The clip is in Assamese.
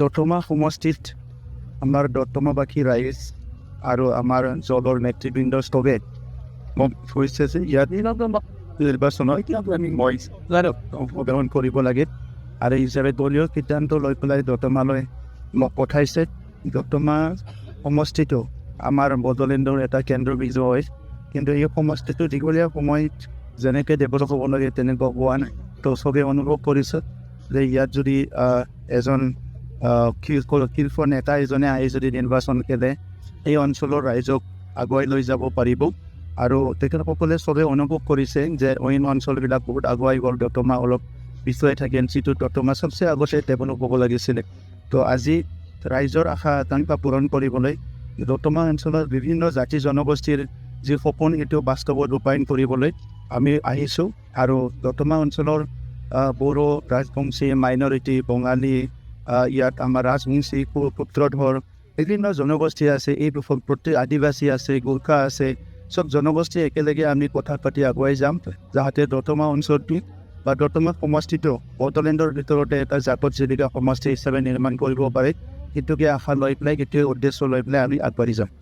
দতমা সমষ্টিত আমাৰ দতমাবাসী ৰাইজ আৰু আমাৰ জলৰ নেতৃবৃন্দ স্থবে হৈছে যে ইয়াত নিৰ্বাচনত মই অংশগ্ৰহণ কৰিব লাগে আৰু হিচাপে দলীয় সিদ্ধান্ত লৈ পেলাই দতমালৈ মোক পঠাইছে। দতমা সমষ্টিটো আমাৰ বড়োলেণ্ডৰ এটা কেন্দ্ৰবিন্দু হয়, কিন্তু এই সমষ্টিটো দীঘলীয়া সময়ত যেনেকৈ ডেভেলপ হ'ব লাগে তেনেকুৱা হোৱা নাই। তো চবেই অনুভৱ কৰিছে যে ইয়াত যদি এজন শীৰ্ষ নেতা এজনে আহি যদি নিৰ্বাচন খেলে এই অঞ্চলৰ ৰাইজক আগুৱাই লৈ যাব পাৰিব। আৰু তেখেতসকলে চবেই অনুভৱ কৰিছে যে অইন অঞ্চলবিলাক বহুত আগুৱাই গ'ল, দতমা অলপ পিছুৱাই থাকে, যিটো দতমা চবচে আগতে ডেভেলপ হ'ব লাগিছিলে। তো আজি ৰাইজৰ আশা আকাংক্ষা পূৰণ কৰিবলৈ দতমা অঞ্চলৰ বিভিন্ন জাতি জনগোষ্ঠীৰ যি সপোন সেইটো বাস্তৱত ৰূপায়ণ কৰিবলৈ আমি আহিছোঁ। আৰু দতমা অঞ্চলৰ বড়ো, ৰাজবংশী, মাইনৰিটি, বঙালী, ইয়াত আমাৰ ৰাজবংশী, পুত্ৰধৰ বিভিন্ন জনগোষ্ঠী আছে, এই প্ৰত্যেক আদিবাসী আছে, গোৰ্খা আছে, চব জনগোষ্ঠী একেলগে আমি কথা পাতি আগুৱাই যাম, যাতে দতমা অঞ্চলটো বা দতমা সমষ্টিটো বড়োলেণ্ডৰ ভিতৰতে এটা জাকত জিলিকা সমষ্টি হিচাপে নিৰ্মাণ কৰিব পাৰে। সেইটোকে আশা লৈ পেলাই, সেইটোৱে উদ্দেশ্য লৈ পেলাই আমি আগবাঢ়ি যাম।